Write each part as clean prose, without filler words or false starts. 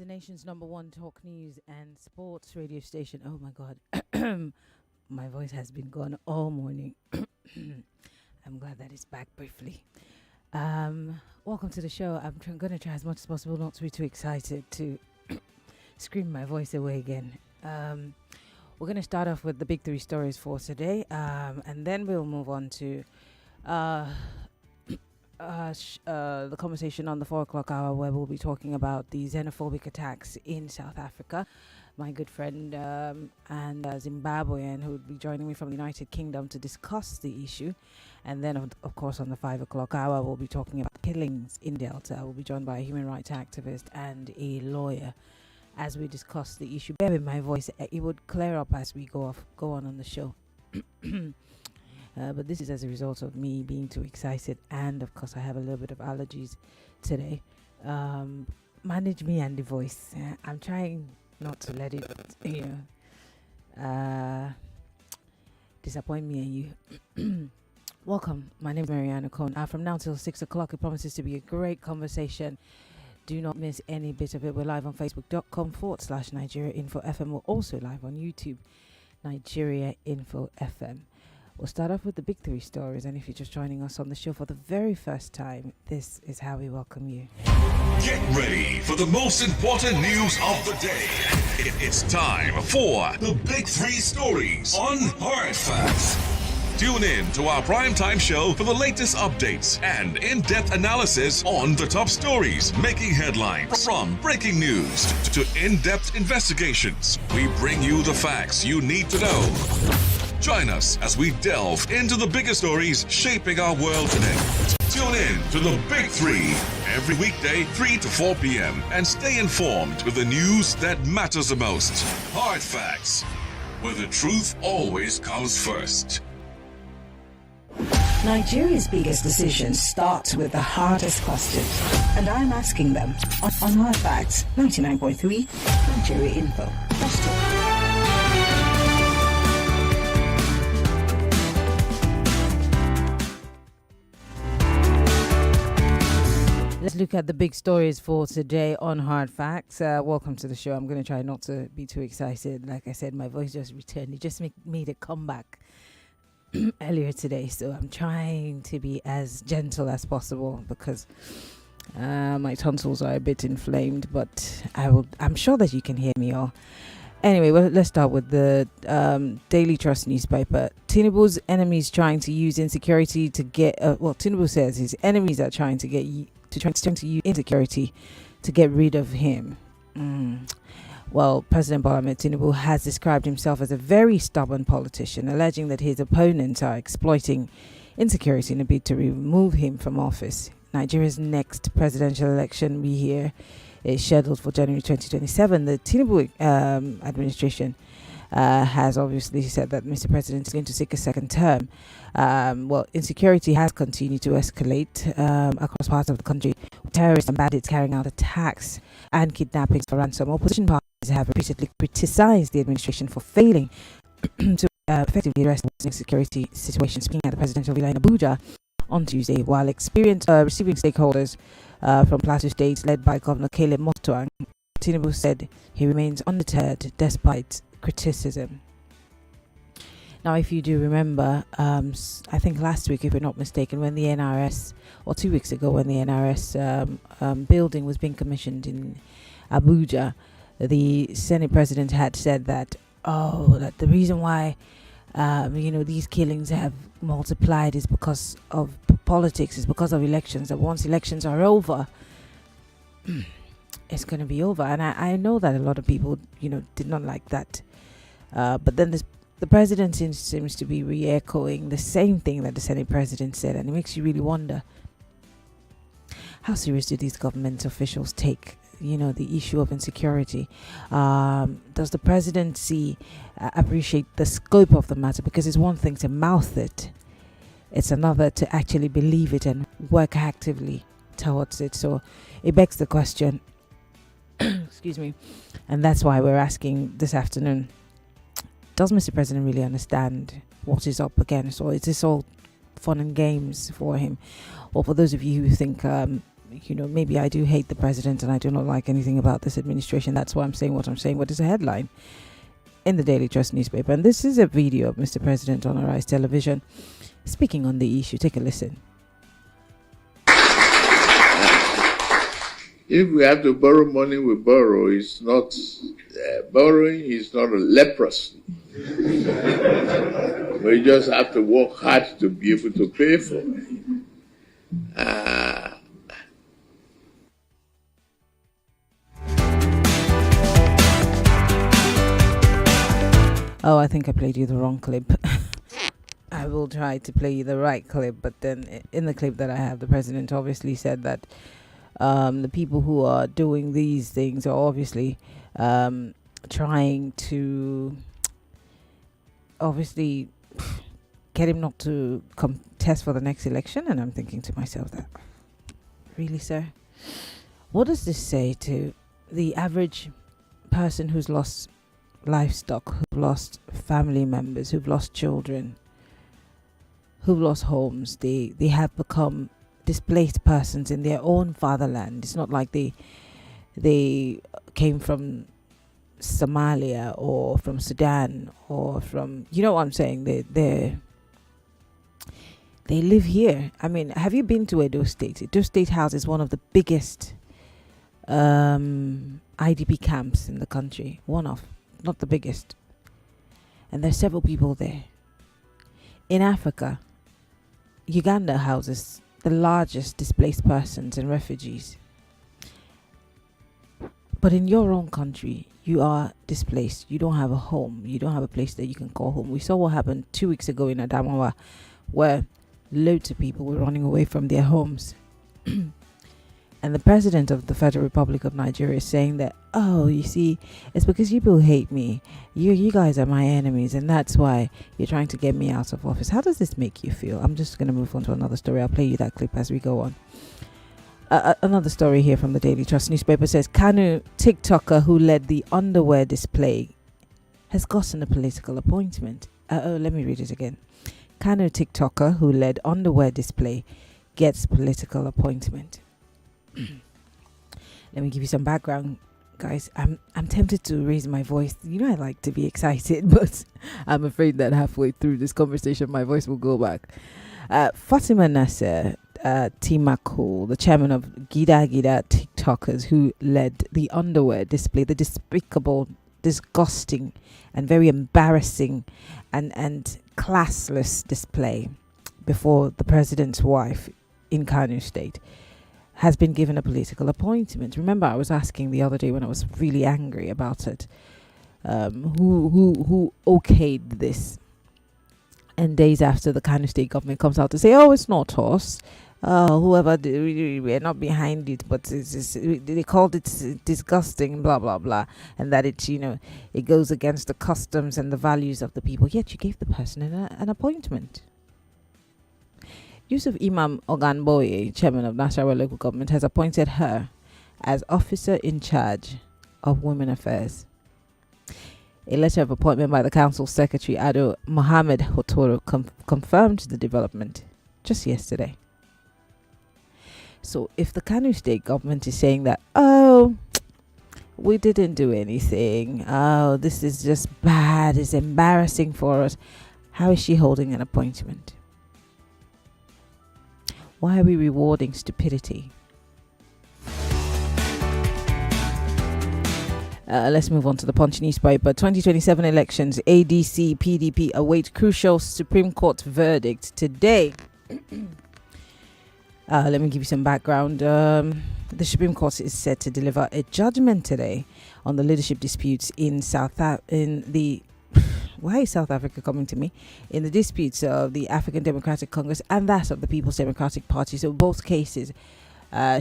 nation's number one talk news and sports radio station. Oh my God. My voice has been gone all morning. I'm glad that it's back briefly. Welcome to the show. I'm going to try as much as possible not to be too excited to scream my voice away again. We're going to start off with the big three stories for today, and then we'll move on to the conversation on the 4 o'clock hour, where we'll be talking about the xenophobic attacks in South Africa. My good friend and Zimbabwean who will be joining me from the United Kingdom to discuss the issue. And then, of course, on the 5 o'clock hour, we'll be talking about killings in Delta. We'll be joined by a human rights activist and a lawyer as we discuss the issue. Bear with my voice. It would clear up as we go on the show. But this is as a result of me being too excited. And, of course, I have a little bit of allergies today. Manage me and the voice. I'm trying not to let it, disappoint me and you. Welcome. My name is Maryann Okon. From now till 6 o'clock, it promises to be a great conversation. Do not miss any bit of it. We're live on facebook.com/Nigeria Info FM. We're also live on YouTube, Nigeria Info FM. We'll start off with the big three stories, and if you're just joining us on the show for the very first time, this is how we welcome you. Get ready for the most important news of the day. It's time for the big three stories on Hard Facts. Tune in to our primetime show for the latest updates and in-depth analysis on the top stories making headlines. From breaking news to in-depth investigations, we bring you the facts you need to know. Join us as we delve into the biggest stories shaping our world today. Tune in to the Big Three every weekday, 3 to 4 p.m. and stay informed with the news that matters the most. Hard Facts, where the truth always comes first. Nigeria's biggest decisions start with the hardest questions, and I'm asking them on Hard Facts 99.3 Nigeria Info. Question. Let's look at the big stories for today on Hard Facts. Welcome to the show. I'm going to try not to be too excited. Like I said, my voice just returned. It just made a comeback earlier today. So I'm trying to be as gentle as possible because my tonsils are a bit inflamed. But I'm sure that you can hear me all. Anyway, well, let's start with the Daily Trust newspaper. Tinubu's enemies trying to use insecurity to get... Tinubu says his enemies are trying to use insecurity to get rid of him. Well, President Bola Ahmed Tinubu has described himself as a very stubborn politician, alleging that his opponents are exploiting insecurity in a bid to remove him from office. Nigeria's next presidential election, we hear, is scheduled for January 2027. The Tinubu administration has obviously said that Mr. President is going to seek a second term. Insecurity has continued to escalate across parts of the country, with terrorists and bandits carrying out attacks and kidnappings for ransom. Opposition parties have repeatedly criticized the administration for failing to effectively address the insecurity situation. Speaking at the presidential villa in Abuja on Tuesday, while receiving stakeholders from Plateau State led by Governor Caleb Motoang, Tinubu said he remains undeterred despite criticism. Now, if you do remember, I think last week, if we're not mistaken, when the NRS, or 2 weeks ago, when the NRS building was being commissioned in Abuja, the Senate President had said that the reason why these killings have multiplied is because of politics, is because of elections, that once elections are over, it's going to be over. And I know that a lot of people, did not like that. But then the president seems to be re-echoing the same thing that the Senate President said. And it makes you really wonder, how serious do these government officials take the issue of insecurity? Does the presidency appreciate the scope of the matter? Because it's one thing to mouth it, it's another to actually believe it and work actively towards it. So it begs the question, excuse me, and that's why we're asking this afternoon, does Mr. President really understand what is up against, or is this all fun and games for him? Or for those of you who think maybe I do hate the president and I do not like anything about this administration. That's why I'm saying what I'm saying. What is a headline in the Daily Trust newspaper? And this is a video of Mr. President on Arise Television speaking on the issue. Take a listen. If we have to borrow money, we borrow. It's not borrowing is not a leprosy. We just have to work hard to be able to pay for it. Oh, I think I played you the wrong clip. I will try to play you the right clip, but then in the clip that I have, the president obviously said that the people who are doing these things are obviously trying to obviously get him not to contest for the next election. And I'm thinking to myself that, really, sir? What does this say to the average person who's lost livestock, who've lost family members, who've lost children, who've lost homes? They have become displaced persons in their own fatherland. It's not like they came from Somalia or from Sudan or from, you know what I'm saying? They live here. I mean, have you been to Edo State? Edo State House is one of the biggest IDP camps in the country. One of, not the biggest. And there's several people there. In Africa, Uganda houses the largest displaced persons and refugees. But in your own country, you are displaced. You don't have a home. You don't have a place that you can call home. We saw what happened 2 weeks ago in Adamawa, where loads of people were running away from their homes. And the president of the Federal Republic of Nigeria is saying that, oh, you see, it's because you people hate me. You guys are my enemies, and that's why you're trying to get me out of office. How does this make you feel? I'm just going to move on to another story. I'll play you that clip as we go on. Another story here from the Daily Trust newspaper says, Kano TikToker who led the underwear display has gotten a political appointment. Let me read it again. Kano TikToker who led underwear display gets political appointment. Let me give you some background, guys. I'm tempted to raise my voice. I like to be excited, but I'm afraid that halfway through this conversation my voice will go back. Fatima Nasser Timako, the chairman of Gida TikTokers who led the underwear display, the despicable, disgusting and very embarrassing and classless display before the president's wife in Kano State, has been given a political appointment. Remember, I was asking the other day when I was really angry about it, who okayed this? And days after, the Kano State government comes out to say, oh, it's not us. Whoever, we're not behind it, but they called it disgusting, blah, blah, blah. And that it goes against the customs and the values of the people. Yet you gave the person an appointment. Yusuf Imam Oganboye, chairman of Nasarawa local government, has appointed her as officer in charge of women affairs. A letter of appointment by the council secretary Ado Mohammed Hotoro confirmed the development just yesterday. So if the Kano State government is saying that, oh, we didn't do anything, oh, this is just bad, it's embarrassing for us, how is she holding an appointment? Why are we rewarding stupidity? Let's move on to the Punch newspaper. 2027 elections, ADC, PDP await crucial Supreme Court verdict today. Let me give you some background. The Supreme Court is set to deliver a judgment today on the leadership disputes in why is South Africa coming to me? In the disputes of the African Democratic Congress and that of the People's Democratic Party. So both cases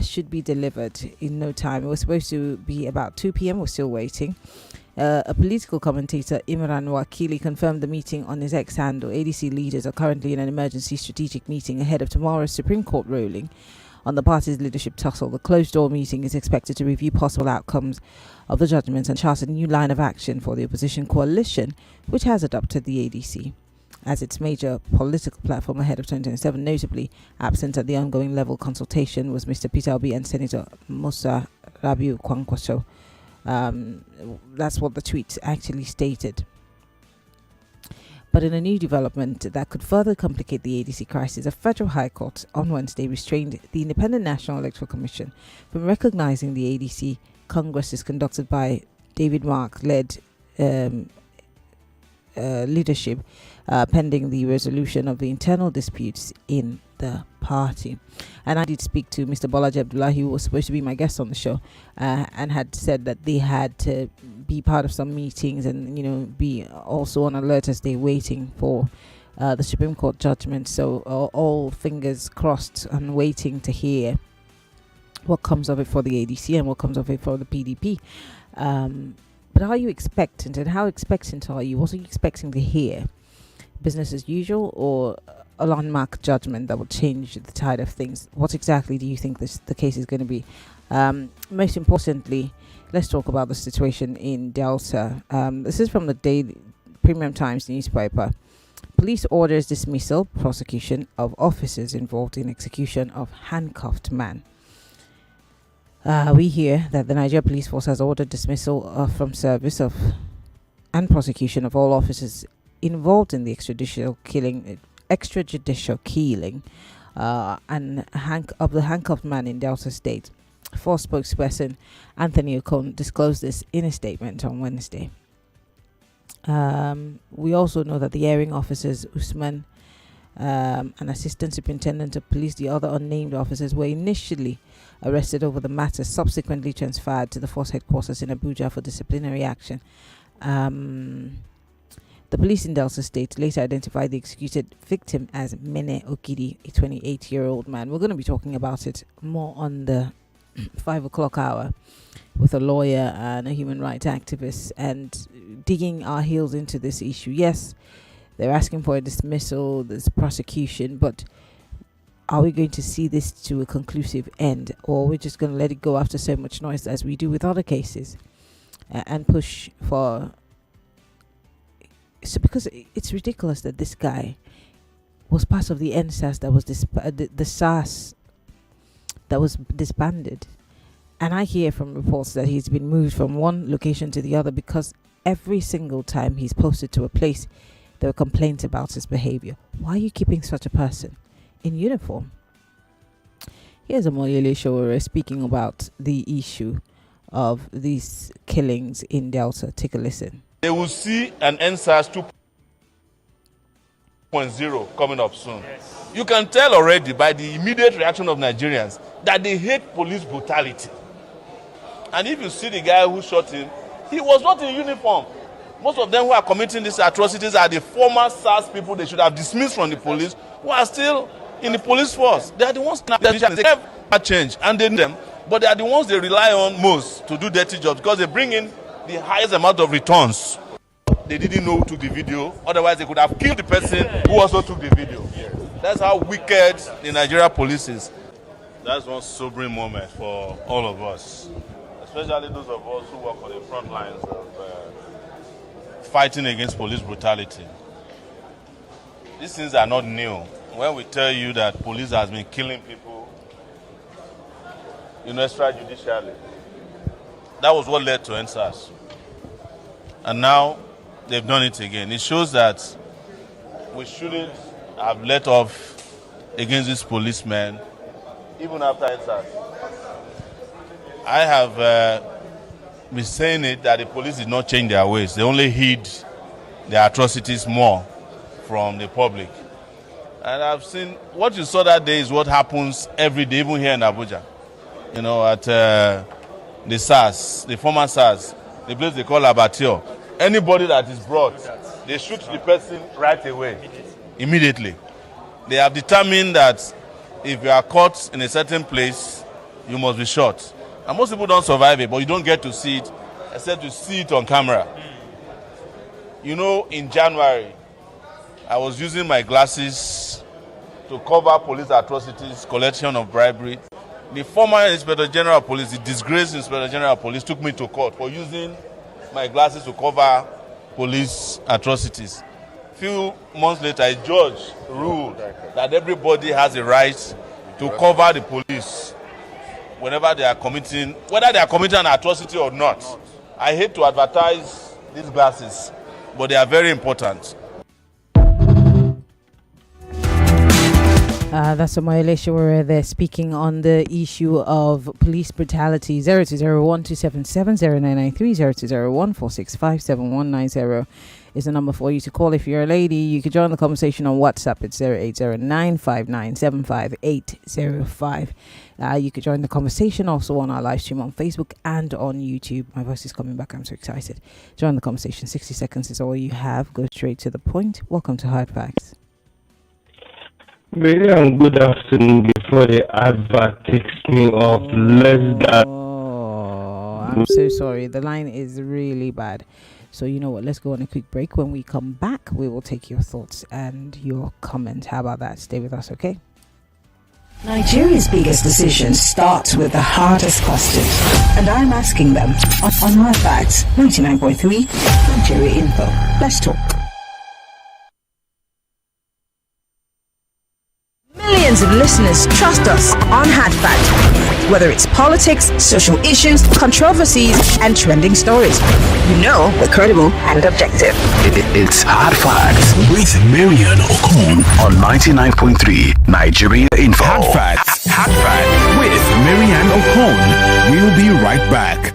should be delivered in no time. It was supposed to be about 2 p.m. We're still waiting. A political commentator, Imran Wakili, confirmed the meeting on his X handle. ADC leaders are currently in an emergency strategic meeting ahead of tomorrow's Supreme Court ruling on the party's leadership tussle. The closed-door meeting is expected to review possible outcomes of the judgments and chart a new line of action for the opposition coalition, which has adopted the ADC as its major political platform ahead of 2027. Notably absent at the ongoing level consultation was Mr. Peter Obi and Senator Musa Rabiu Kwankwaso. That's what the tweet actually stated. But in a new development that could further complicate the ADC crisis, a federal high court on Wednesday restrained the Independent National Electoral Commission from recognizing the ADC congresses conducted by David Mark-led leadership pending the resolution of the internal disputes in the party. And I did speak to Mr. Bolaji Abdullahi, who was supposed to be my guest on the show, and had said that they had to be part of some meetings and, be also on alert as they're waiting for the Supreme Court judgment. So all fingers crossed and waiting to hear what comes of it for the ADC and what comes of it for the PDP. But are you expectant, and how expectant are you? What are you expecting to hear? Business as usual, or a landmark judgment that will change the tide of things? What exactly do you think the case is going to be? Most importantly, let's talk about the situation in Delta. This is from the Daily Premium Times newspaper. Police orders dismissal, prosecution of officers involved in execution of handcuffed man. We hear that the Nigeria Police Force has ordered dismissal from service of and prosecution of all officers involved in the extrajudicial killing of the handcuffed man in Delta State. Force spokesperson Anthony Okon disclosed this in a statement on Wednesday. We also know that the hearing officers Usman, an assistant superintendent of police, the other unnamed officers were initially arrested over the matter, subsequently transferred to the force headquarters in Abuja for disciplinary action. The police in Delta State later identified the executed victim as Mene Okidi, a 28-year-old man. We're going to be talking about it more on the 5 o'clock hour with a lawyer and a human rights activist, and digging our heels into this issue. Yes, they're asking for a dismissal, there's prosecution, but are we going to see this to a conclusive end, or we're just going to let it go after so much noise as we do with other cases and push for... So because it's ridiculous that this guy was part of the NSAS that was the SARS that was disbanded, and I hear from reports that he's been moved from one location to the other because every single time he's posted to a place there were complaints about his behavior. Why are you keeping such a person in uniform? Here's Omoyele Sowore speaking about the issue of these killings in Delta. Take a listen. They will see an NSAS 2.0 coming up soon. Yes. You can tell already by the immediate reaction of Nigerians that they hate police brutality. And if you see the guy who shot him, he was not in uniform. Most of them who are committing these atrocities are the former SARS people they should have dismissed from the police, who are still in the police force. They are the ones that they have change, and they need them, but they are the ones they rely on most to do dirty jobs because they bring in the highest amount of returns. They didn't know who took the video, otherwise they could have killed the person who also took the video. That's how wicked the Nigeria police is. That's one sobering moment for all of us, especially those of us who work on the front lines of fighting against police brutality. These things are not new. When we tell you that police has been killing people, extrajudicially, that was what led to NSAS. And now they've done it again. It shows that we shouldn't have let off against these policemen even after NSAS. I have been saying it that the police did not change their ways. They only hid their atrocities more from the public. And I've seen what you saw that day is what happens every day, even here in Abuja. At the SARS, the former SARS, the place they call Abattoir. Anybody that is brought, they shoot the person right away, immediately. They have determined that if you are caught in a certain place, you must be shot. And most people don't survive it, but you don't get to see it, except to see it on camera. In January, I was using my glasses to cover police atrocities, collection of bribery. The former Inspector General of Police, the disgraced Inspector General of Police, took me to court for using my glasses to cover police atrocities. few months later, a judge ruled that everybody has a right to cover the police whenever they are committing, whether they are committing an atrocity or not. I hate to advertise these glasses, but they are very important. That's a Elisha where they're speaking on the issue of police brutality. 0201-277-0993, 0201-465-7190 is the number for you to call. If you're a lady, you can join the conversation on WhatsApp. It's 0809597585. You could join the conversation also on our live stream on Facebook and on YouTube. My voice is coming back. I'm so excited. Join the conversation. 60 seconds is all you have. Go straight to the point. Welcome to Hard Facts. Maryann, good afternoon. Before the advert takes me off less than... Oh, I'm so sorry. The line is really bad. So you know what? Let's go on a quick break. When we come back, we will take your thoughts and your comments. How about that? Stay with us, okay? Nigeria's biggest decisions start with the hardest questions, and I'm asking them on Hard Facts 99.3 Nigeria Info. Let's talk. Millions of listeners trust us on Hard Facts, whether it's politics, social issues, controversies, and trending stories. You know we're credible and objective. It's Hard Facts with Maryann Okon on 99.3 Nigeria Info. Hard Facts with Maryann Okon. We'll be right back.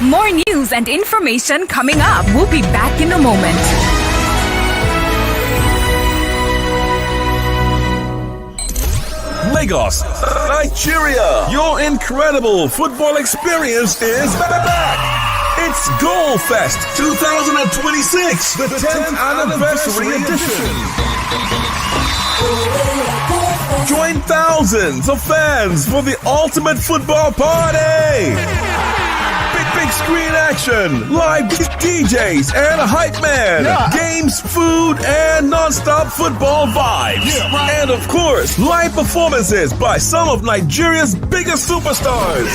More news and information coming up. We'll be back in a moment. Lagos, Nigeria. Your incredible football experience is back. It's Goal Fest 2026, the 10th anniversary edition. Join thousands of fans for the ultimate football party. Big screen action, live DJs and a hype man, games, food, and non-stop football vibes. And of course, live performances by some of Nigeria's biggest superstars.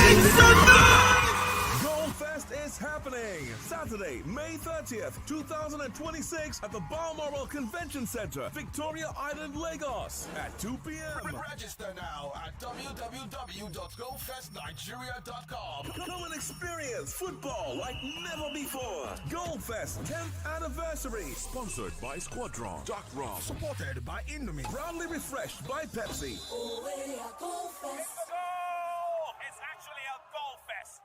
Goal Fest is happening Saturday, May 30th, 2026 at the Balmoral Convention Center, Victoria Island, Lagos at 2 p.m. Register now at www.govtnigeria.com. Come and experience football like never before. Goal Fest 10th anniversary. Sponsored by Squadron. Dark Rum. Supported by Indomie. Proudly refreshed by Pepsi. It's actually a Goal Fest.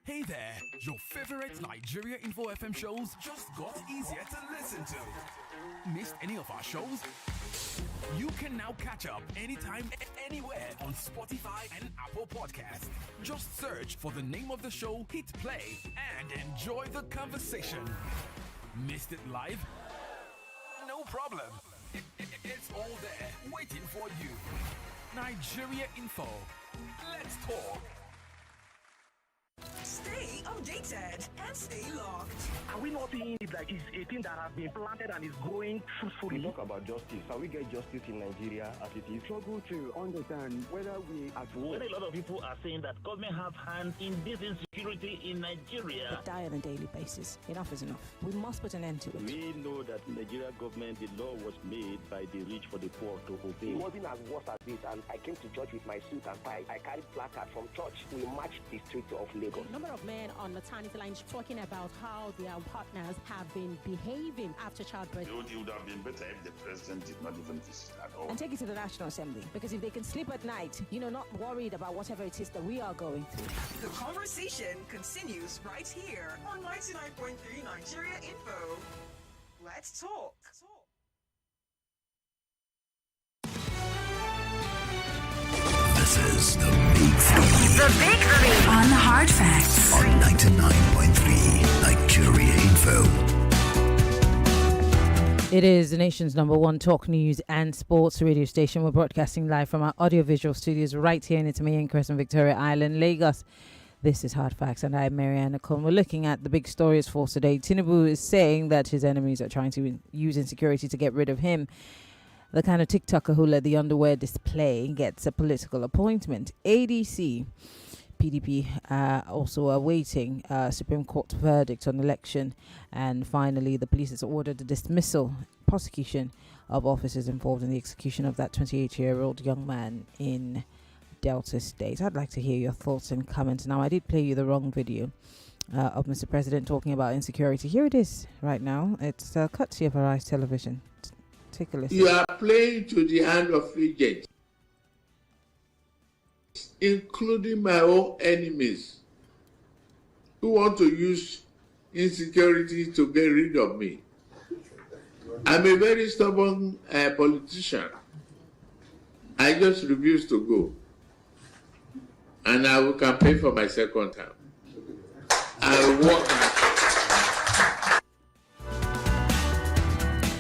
Hey there, your favorite Nigeria Info FM shows just got easier to listen to. Missed any of our shows? You can now catch up anytime, anywhere on Spotify and Apple Podcasts. Just search for the name of the show, hit play, and enjoy the conversation. Missed it live? No problem. It's all there, waiting for you. Nigeria Info. Let's talk. Stay updated and stay locked. Are we not seeing it like it's a thing that has been planted and is growing fruitfully? We talk about justice. Can we get justice in Nigeria as it is? Struggle to understand whether we are when a lot of people are saying that government have hands in this insecurity in Nigeria. They die on a daily basis. Enough is enough. We must put an end to it. We know that Nigeria government, the law was made by the rich for the poor to obey. It wasn't as worse as this, and I came to church with my suit and tie. I carried placard from church. We marched the streets of Lagos. Number of men on maternity lines talking about how their partners have been behaving after childbirth. It would have been better if the president did not even visit at all. And take it to the National Assembly, because if they can sleep at night, not worried about whatever it is that we are going through. The conversation continues right here on 99.3 Nigeria Info. Let's talk. This is the Big Three. The Big Three on Hard Facts on 99.3 Nigeria Info. It is the nation's #1 talk news and sports radio station. We're broadcasting live from our audiovisual studios right here in Itamayan Crescent, Victoria Island, Lagos. This is Hard Facts, and I'm Maryann Okon. We're looking at the big stories for today. Tinubu is saying that his enemies are trying to use insecurity to get rid of him. The kind of TikToker who led the underwear display gets a political appointment. ADC PDP also awaiting Supreme Court verdict on election. And finally, the police has ordered the dismissal, prosecution of officers involved in the execution of that 28-year-old young man in Delta State. I'd like to hear your thoughts and comments. Now, I did play you the wrong video of Mr. President talking about insecurity. Here it is right now. It's courtesy of Arise Television. Take a listen. You are playing to the hand of agents, including my own enemies, who want to use insecurity to get rid of me. I'm a very stubborn politician. I just refuse to go. And I will campaign for my second term. I will work.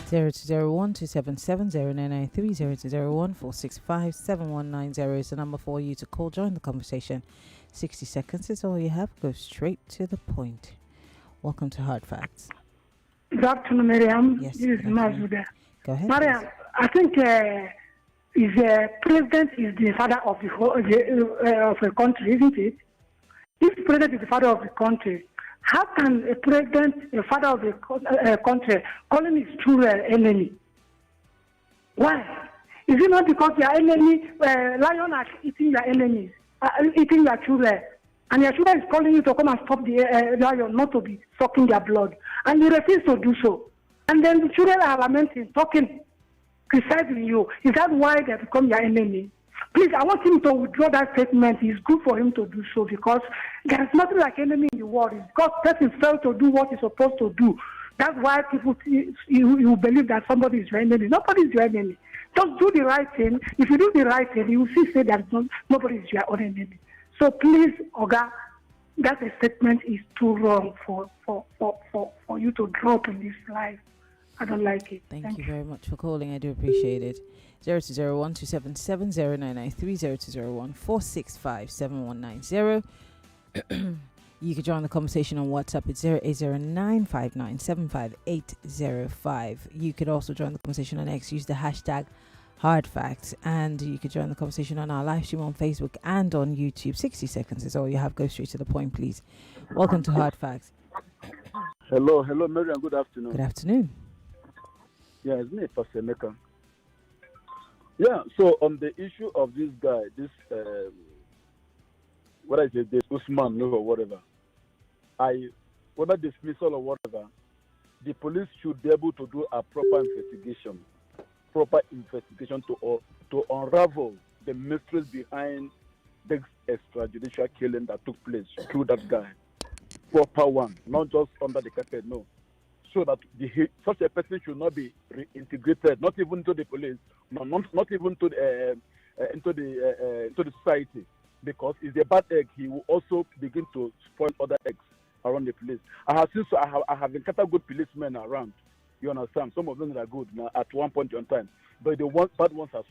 0201-277-0993, is the number for you to call. Join the conversation. 60 seconds is all you have. Go straight to the point. Welcome to Hard Facts. Good afternoon, Maryann. Yes, this is Mazuda. Go ahead. Maryann, I think president is the father of of a country, isn't it? If the president is the father of the country, how can a president, a father of a country, calling his children enemy? Why? Is it not because your enemy, lion are eating your enemies, eating your children, and your children is calling you to come and stop the lion, not to be sucking their blood, and you refuse to do so, and then the children are lamenting, talking, criticizing you. Is that why they become your enemy? Please, I want him to withdraw that statement. It's good for him to do so because there is nothing like enemy in the world. It's because person failed to do what he's supposed to do. That's why people you believe that somebody is your enemy. Nobody is your enemy. Just do the right thing. If you do the right thing, you will see say that nobody is your own enemy. So please, Oga, that statement is too wrong for you to drop in this life. I don't like it. Thank you very much for calling. I do appreciate it. 0201-277-0993, 0201-465-7190. You can join the conversation on WhatsApp. It's 080959758505. You could also join the conversation on X. Use the hashtag HardFacts. And you could join the conversation on our live stream on Facebook and on YouTube. 60 seconds is all you have. Go straight to the point, please. Welcome to Hard Facts. Hello, Maryann. Good afternoon. Good afternoon. Yeah, it's me, Pastor Meka. Yeah, so on the issue of this guy, this Usman, or whatever, whether dismissal or whatever, the police should be able to do a proper investigation to unravel the mysteries behind the extrajudicial killing that took place through that guy. Proper one, not just under the carpet, no. So that such a person should not be reintegrated, not even to the police, not even to into the society, because it's a bad egg. He will also begin to spoil other eggs around the police. I have encountered good policemen around. You understand? Some of them are good now at one point in time, but the bad ones are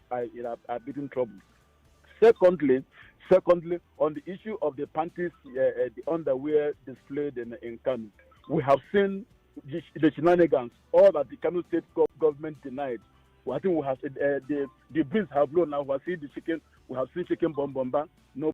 big in trouble. Secondly, on the issue of the panties, the underwear displayed in Kano, we have seen the shenanigans, all that the Kano state government denied. Well, I think we have the breeze have blown now. We have seen chicken bomba, no